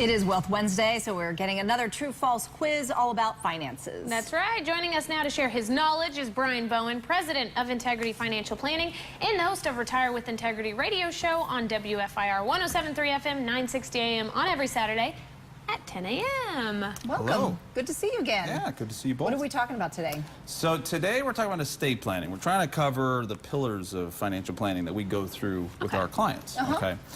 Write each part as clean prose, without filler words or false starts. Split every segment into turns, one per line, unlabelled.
It is Wealth Wednesday, so we're getting another true-false quiz all about finances.
That's right. Joining us now to share his knowledge is Brian Bowen, president of Integrity Financial Planning and the host of Retire with Integrity radio show on WFIR 107.3 FM, 960 AM on every Saturday at 10 a.m.
Welcome.
Hello.
Good to see you again.
Yeah, good to see you both.
What are we talking about today?
So today we're talking about estate planning. We're trying to cover the pillars of financial planning that we go through with our clients.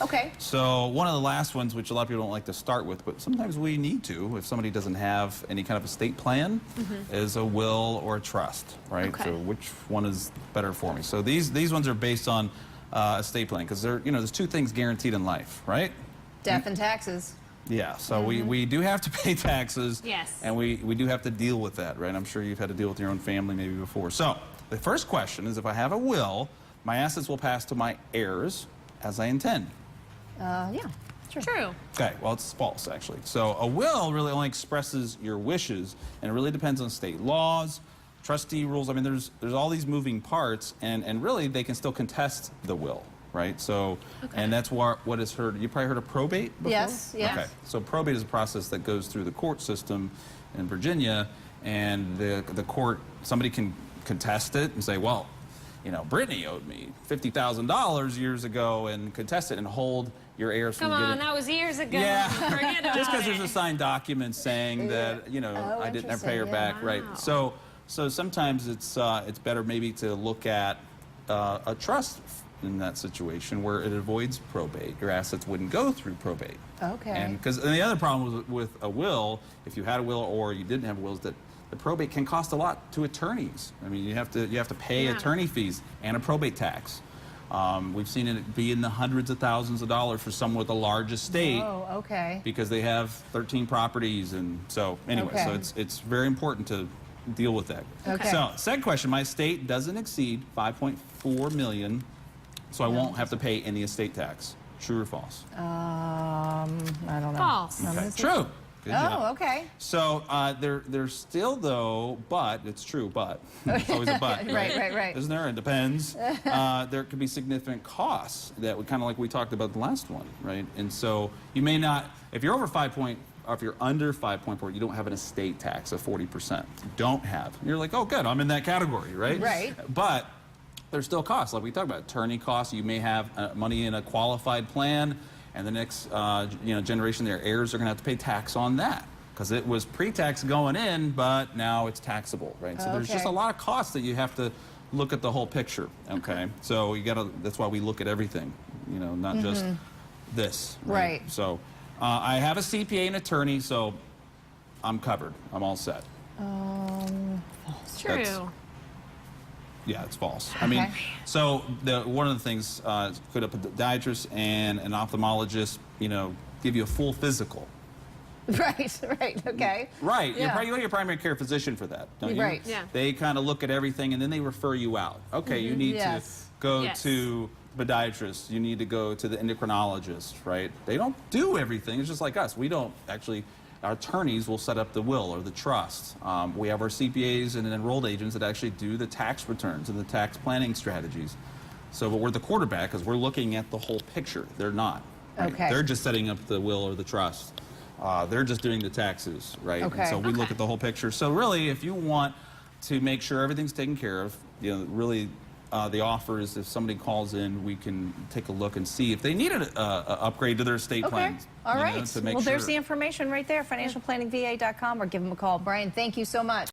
Okay.
So one of the last ones, which a lot of people don't like to start with, but sometimes we need to, if somebody doesn't have any kind of estate plan, is a will or a trust, right?
Okay.
So which one is better for me? So these ones are based on estate planning because there's two things guaranteed in life, right?
Death and taxes.
Yeah, so we do have to pay taxes.
Yes.
And we do have to deal with that, right? I'm sure you've had to deal with your own family maybe before. So the first question is, if I have a will, my assets will pass to my heirs as I intend.
Yeah,
True.
Okay, well, it's false, actually. So a will really only expresses your wishes, and it really depends on state laws, trustee rules. I mean, there's all these moving parts, and really they can still contest the will. Right, so, and that's what is heard. You probably heard of probate before?
Yes.
Okay, so probate is a process that goes through the court system in Virginia, and the court, somebody can contest it and say, well, Brittany owed me $50,000 years ago, and contest it and hold your heirs from
Come
getting...
on, that was years ago.
Yeah,
Forget about
just because
it.
there's a signed document saying that, I didn't ever pay her
interesting,
back,
yeah.
right?
Wow.
So sometimes it's better maybe to look at a trust in that situation where it avoids probate. Your assets wouldn't go through probate.
Okay.
And the other problem with a will, if you had a will or you didn't have a will, is that the probate can cost a lot to attorneys. I mean, you have to pay attorney fees and a probate tax. We've seen it be in the hundreds of thousands of dollars for someone with a large estate.
Oh, okay.
Because they have 13 properties, and so anyway, so it's very important to deal with that.
Okay.
So second question, my estate doesn't exceed $5.4 million. So I won't have to pay any estate tax. True or false?
I don't know.
False.
Okay. True. Good job.
Okay.
So there's still though, but it's true, but there's always a but, right?
Right.
Isn't there? It depends. There could be significant costs that would kind of like we talked about the last one, right? And so you may not, if you're over if you're under 5.4, you don't have an estate tax of 40%. You don't have. You're like, oh, good, I'm in that category, right?
Right.
But there's still costs, like we talked about, attorney costs. You may have money in a qualified plan, and the next generation, their heirs are going to have to pay tax on that because it was pre-tax going in, but now it's taxable, right? So there's just a lot of costs that you have to look at the whole picture. Okay, so you got to. That's why we look at everything, not just this.
Right.
So I have a CPA and attorney, so I'm covered. I'm all set.
True.
Yeah, it's false. I mean, so one of the things could a podiatrist and an ophthalmologist, give you a full physical.
Right. Okay.
Right.
Yeah.
You go to your primary care physician for that, don't you?
Right.
Yeah.
They kind of look at everything and then they refer you out. Okay, you need to go to the podiatrist. You need to go to the endocrinologist, right? They don't do everything. It's just like us. We don't actually. Our attorneys will set up the will or the trust. We have our CPAs and enrolled agents that actually do the tax returns and the tax planning strategies. So, but we're the quarterback because we're looking at the whole picture. They're not. Right?
Okay.
They're just setting up the will or the trust. They're just doing the taxes, right?
Okay.
And so we look at the whole picture. So really, if you want to make sure everything's taken care of, really the offer is if somebody calls in, we can take a look and see if they need an upgrade to their estate plans.
All right.
To make
Well,
sure.
there's the information right there, financialplanningva.com, or give them a call. Brian, thank you so much.